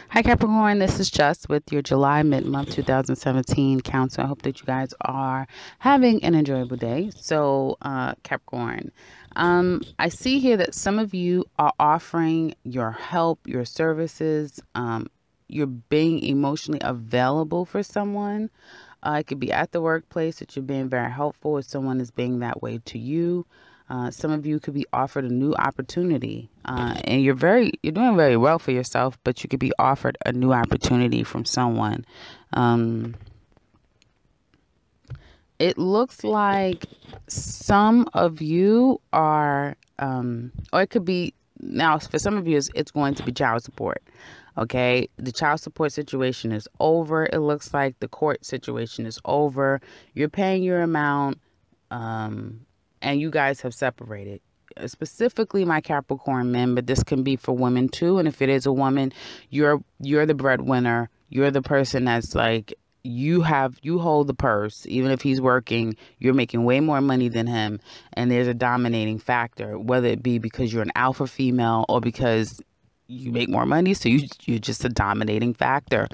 Hi Capricorn, this is Just with your July mid-month 2017 council. I hope that you guys are having an enjoyable day. Capricorn, I see here that some of you are offering your help, your services. You're being emotionally available for someone. It could be at the workplace that you're being very helpful, if someone is being that way to you. Some of you could be offered a new opportunity, and you're doing very well for yourself, but you could be offered a new opportunity from someone. Um, it looks like some of you are, or it could be now for some of you, it's going to be child support. Okay, the child support situation is over. It looks like the court situation is over. You're paying your amount, and you guys have separated. Specifically, my Capricorn men, but this can be for women too. And if it is a woman, you're the breadwinner. You're the person that's like you hold the purse. Even if he's working, you're making way more money than him, and there's a dominating factor, whether it be because you're an alpha female or because you make more money, so you're just a dominating factor.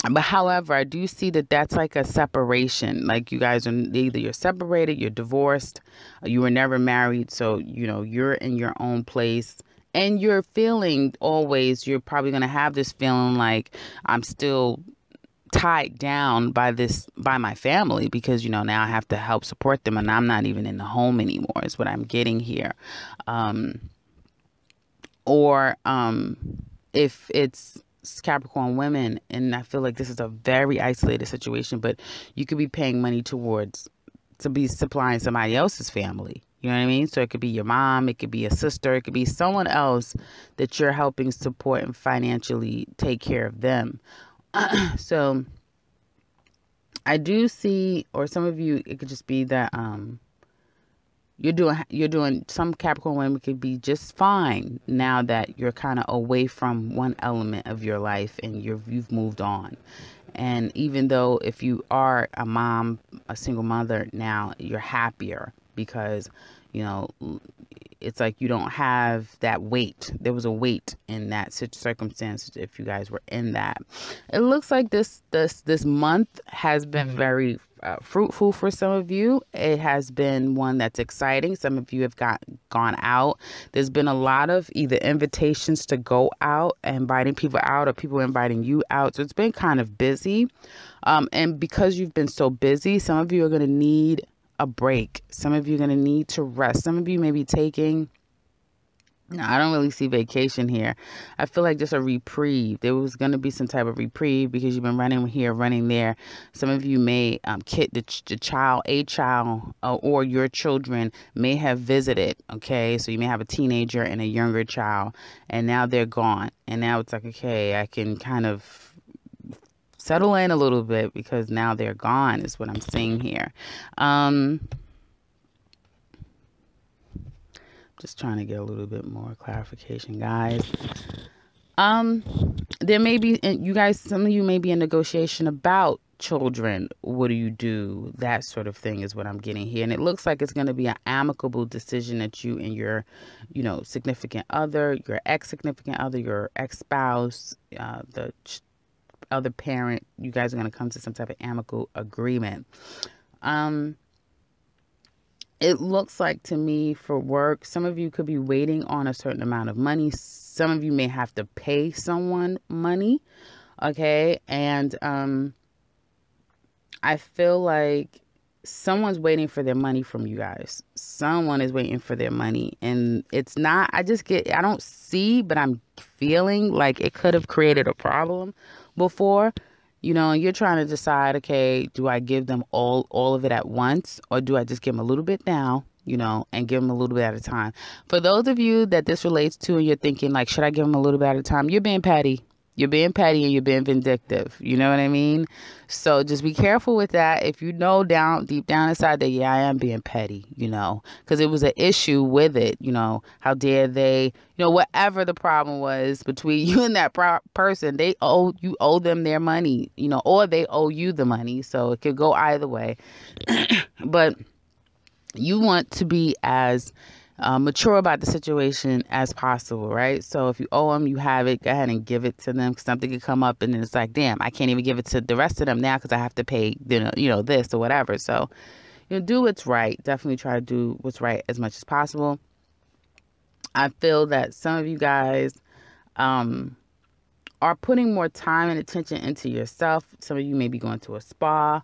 But however, I do see that that's like a separation. Like you guys are either you're separated, you're divorced, you were never married, so you're in your own place. And you're feeling always, you're probably going to have this feeling like I'm still tied down by my family, because now I have to help support them, and I'm not even in the home anymore is what I'm getting here. Or if it's Capricorn women, and I feel like this is a very isolated situation, but you could be paying money to be supplying somebody else's family. You know what I mean? So it could be your mom, it could be a sister, it could be someone else that you're helping support and financially take care of them. So I do see, or some of you, it could just be that you're doing some Capricorn women could be just fine now that you're kind of away from one element of your life and you've moved on. And even though if you are a mom, a single mother now, you're happier because you know it's like you don't have that weight. There was a weight in that circumstance if you guys were in that. It looks like this month has been very fruitful for some of you. It has been one that's exciting. Some of you have gone out. There's been a lot of either invitations to go out, inviting people out, or people inviting you out. So it's been kind of busy. And because you've been so busy, some of you are going to need a break. Some of you are going to need to rest. Some of you may be taking, no, I don't really see vacation here. I feel like just a reprieve. There was going to be some type of reprieve because you've been running here, running there. Some of you may, a child, or your children may have visited. Okay. So you may have a teenager and a younger child, and now they're gone. And now it's like, okay, I can kind of settle in a little bit because now they're gone is what I'm seeing here. Just trying to get a little bit more clarification, guys. There may be, you guys, some of you may be in negotiation about children. What do you do? That sort of thing is what I'm getting here. And it looks like it's going to be an amicable decision that you and your, significant other, your ex-significant other, your ex-spouse, the other parent, you guys are going to come to some type of amicable agreement. It looks like to me for work, some of you could be waiting on a certain amount of money. Some of you may have to pay someone money. Okay. And I feel like someone's waiting for their money from you guys. Someone is waiting for their money. And it's not, I don't see, but I'm feeling like it could have created a problem before. You're trying to decide, okay, do I give them all of it at once, or do I just give them a little bit now, and give them a little bit at a time? For those of you that this relates to and you're thinking like, should I give them a little bit at a time? You're being petty. You're being petty and you're being vindictive. You know what I mean? So just be careful with that. If you know deep down inside that, yeah, I am being petty, because it was an issue with it. How dare they, whatever the problem was between you and that person, you owe them their money, or they owe you the money. So it could go either way. But you want to be as mature about the situation as possible, right? So if you owe them, you have it, go ahead and give it to them. 'Cause something could come up and then it's like, damn, I can't even give it to the rest of them now because I have to pay, this or whatever. So, do what's right. Definitely try to do what's right as much as possible. I feel that some of you guys are putting more time and attention into yourself. Some of you may be going to a spa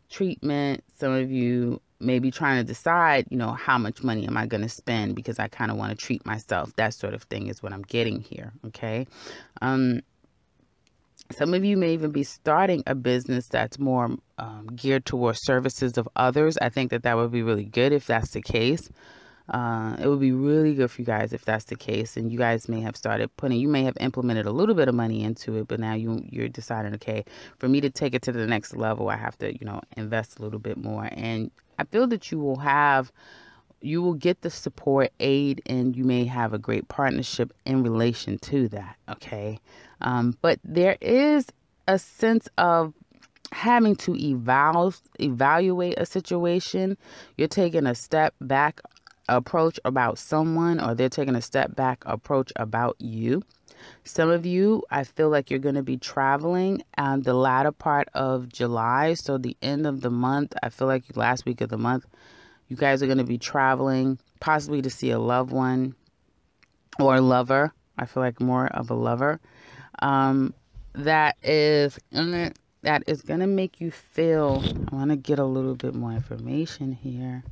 treatment. Some of you may be trying to decide, how much money am I going to spend because I kind of want to treat myself. That sort of thing is what I'm getting here. Okay. Some of you may even be starting a business that's more geared towards services of others. I think that would be really good if that's the case. It would be really good for you guys if that's the case, and you guys may have you may have implemented a little bit of money into it, but now you're deciding, okay, for me to take it to the next level, I have to, invest a little bit more. And I feel that you will get the support, aid, and you may have a great partnership in relation to that. Okay. But there is a sense of having to evaluate a situation. You're taking a step back approach about someone, or they're taking a step back approach about you. Some of you, I feel like you're going to be traveling the latter part of July. So the end of the month, I feel like last week of the month, you guys are going to be traveling possibly to see a loved one or a lover. I feel like more of a lover. That is going to make you feel, I want to get a little bit more information here.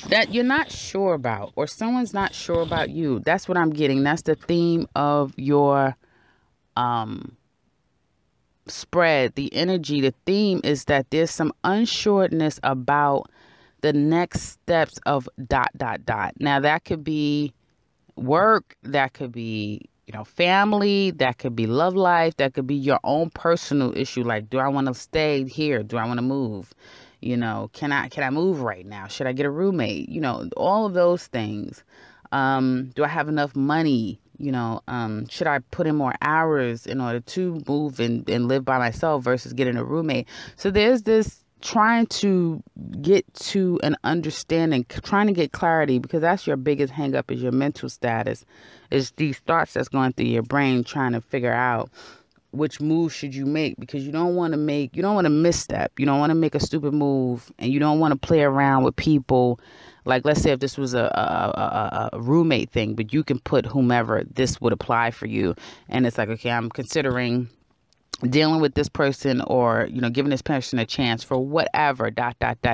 That you're not sure about, or someone's not sure about you. That's what I'm getting. That's the theme of your spread, the energy. The theme is that there's some unsureness about the next steps of ... Now that could be work, that could be family, that could be love life, that could be your own personal issue. Like, do I want to stay here? Do I want to move? Can I move right now? Should I get a roommate? All of those things. Do I have enough money? Should I put in more hours in order to move and live by myself versus getting a roommate? So there's this trying to get to an understanding, trying to get clarity, because that's your biggest hang up, is your mental status, is these thoughts that's going through your brain trying to figure out which move should you make, because you don't want to misstep. You don't want to make a stupid move, and you don't want to play around with people. Like, let's say if this was a roommate thing, but you can put whomever this would apply for you. And it's like, okay, I'm considering dealing with this person, or, giving this person a chance for whatever, ...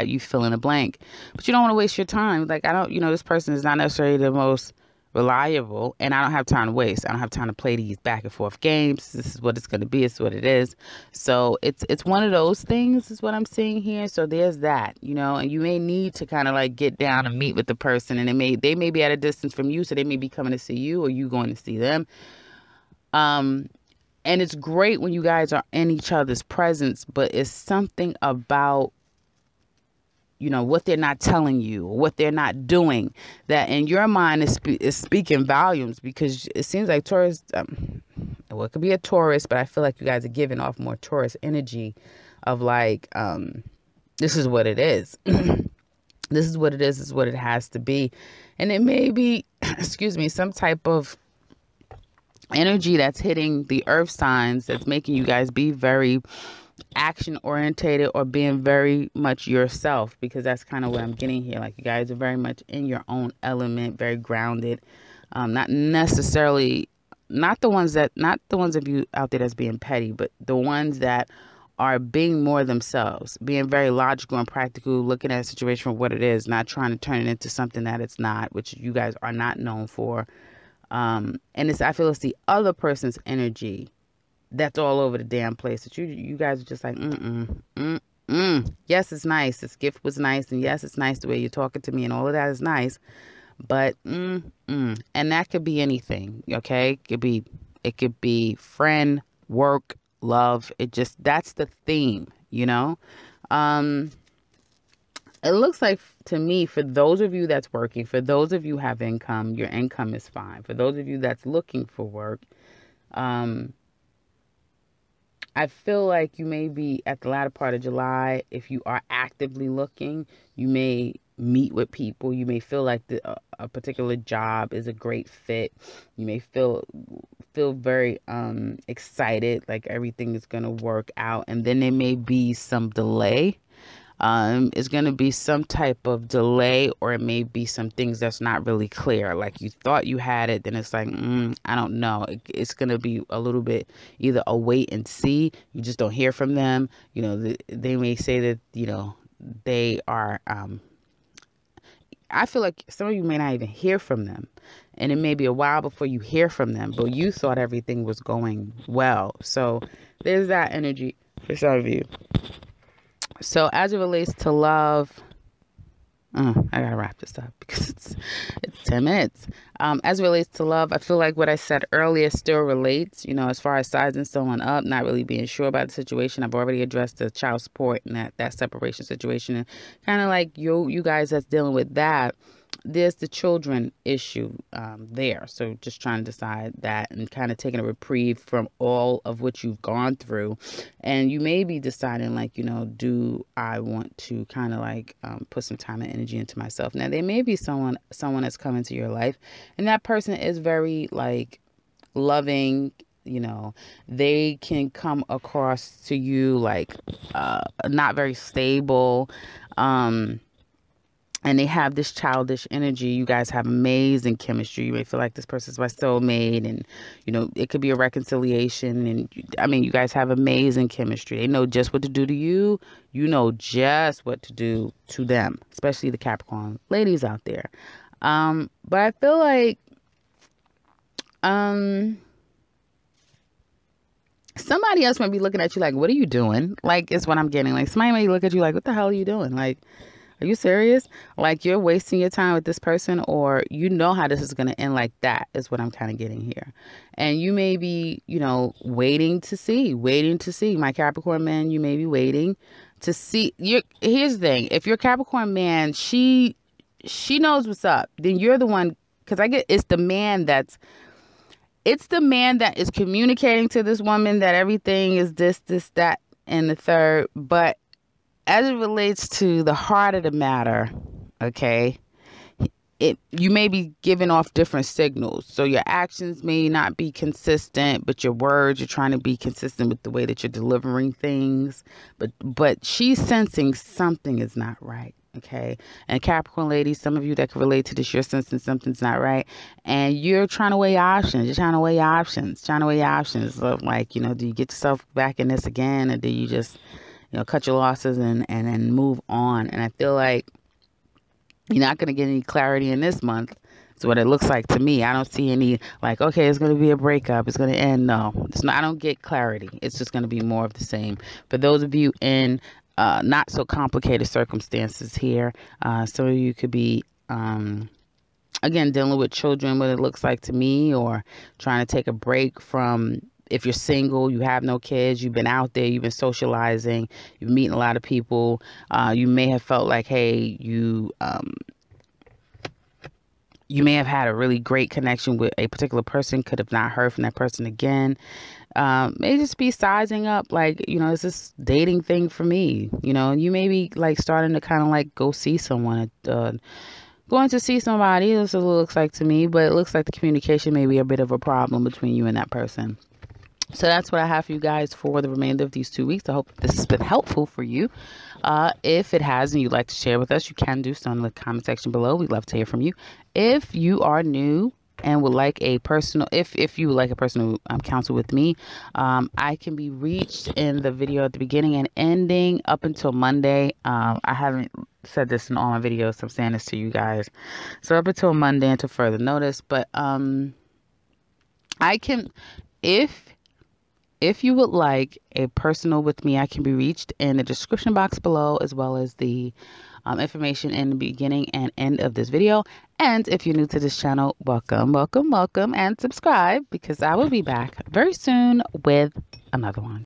you fill in a blank. But you don't want to waste your time. Like, this person is not necessarily the most reliable, and I don't have time to waste. I don't have time to play these back and forth games. This is what it's going to be. It's what it is. So it's one of those things is what I'm seeing here. So there's that, and you may need to kind of like get down and meet with the person, and they may be at a distance from you. So they may be coming to see you, or you going to see them. And it's great when you guys are in each other's presence, but it's something about what they're not telling you, or what they're not doing, that in your mind is speaking volumes, because it seems like Taurus, well, it could be a Taurus, but I feel like you guys are giving off more Taurus energy of like, this is what it is. This is what it is what it has to be. And it may be, excuse me, some type of energy that's hitting the earth signs that's making you guys be very action orientated, or being very much yourself, because that's kind of what I'm getting here. Like, you guys are very much in your own element, very grounded. Not necessarily, not the ones of you out there that's being petty, but the ones that are being more themselves, being very logical and practical, looking at a situation for what it is, not trying to turn it into something that it's not, which you guys are not known for. And I feel it's the other person's energy that's all over the damn place, that you guys are just like, yes, it's nice. This gift was nice. And yes, it's nice the way you're talking to me, and all of that is nice. But, and that could be anything. Okay. It could be friend, work, love. That's the theme, it looks like to me, for those of you that's working, for those of you have income, your income is fine. For those of you that's looking for work, I feel like you may be at the latter part of July. If you are actively looking, you may meet with people. You may feel like a particular job is a great fit. You may feel very excited, like everything is going to work out, and then there may be some delay. It's going to be some type of delay, or it may be some things that's not really clear. Like you thought you had it, then it's like, I don't know. It's going to be a little bit either a wait and see. You just don't hear from them. You know, they may say that, you know, they are, I feel like some of you may not even hear from them. And it may be a while before you hear from them, but you thought everything was going well. So there's that energy for some of you. So as it relates to love, I gotta wrap this up because it's 10 minutes. As it relates to love, I feel like what I said earlier still relates, you know, as far as sizing someone up, not really being sure about the situation. I've already addressed the child support and that separation situation, and kind of like you guys that's dealing with that. There's the children issue there. So just trying to decide that and kind of taking a reprieve from all of what you've gone through. And you may be deciding, like, you know, do I want to kind of like put some time and energy into myself? Now, there may be someone that's come into your life, and that person is very like loving. You know, they can come across to you like not very stable. And they have this childish energy. You guys have amazing chemistry. You may feel like this person's my soulmate, and, you know, it could be a reconciliation. And I mean, you guys have amazing chemistry. They know just what to do to you. You know just what to do to them, especially the Capricorn ladies out there. But I feel like, somebody else might be looking at you like, what are you doing? Like, it's what I'm getting. Like, somebody may look at you like, what the hell are you doing? Like, are you serious? Like, you're wasting your time with this person, or you know how this is going to end like that is what I'm kind of getting here. And you may be, you know, waiting to see. My Capricorn man, you may be waiting to see. Here's the thing. If you're Capricorn man, she knows what's up. Then you're the one, because it's the man that is communicating to this woman that everything is this, that, and the third. But as it relates to the heart of the matter, okay, you may be giving off different signals. So your actions may not be consistent, but your words, you're trying to be consistent with the way that you're delivering things. But she's sensing something is not right. Okay. And Capricorn ladies, some of you that can relate to this, you're sensing something's not right. And you're trying to weigh options. You're trying to weigh options. Of like, you know, do you get yourself back in this again, or do you just, you know, cut your losses and then move on? And I feel like you're not going to get any clarity in this month. It's what it looks like to me. I don't see any like, okay, it's going to be a breakup, it's going to end. No, it's not. I don't get clarity. It's just going to be more of the same. For those of you in not so complicated circumstances here, some of you could be again dealing with children, what it looks like to me, or trying to take a break from. If you're single, you have no kids, you've been out there, you've been socializing, you've meeting a lot of people. You may have felt like, hey, you may have had a really great connection with a particular person, could have not heard from that person again. May just be sizing up, like, you know, is this dating thing for me? You know, you may be like starting to kind of like go see someone, going to see somebody. That's what it looks like to me, but it looks like the communication may be a bit of a problem between you and that person. So that's what I have for you guys for the remainder of these 2 weeks. I hope this has been helpful for you. If it has and you'd like to share with us, you can do so in the comment section below. We'd love to hear from you. If you are new and would like a personal, if you would like a personal counsel with me, I can be reached in the video at the beginning and ending up until Monday. I haven't said this in all my videos, so I'm saying this to you guys. So up until Monday until further notice. But I can, if you would like a personal with me, I can be reached in the description box below, as well as the information in the beginning and end of this video. And if you're new to this channel, welcome, and subscribe, because I will be back very soon with another one.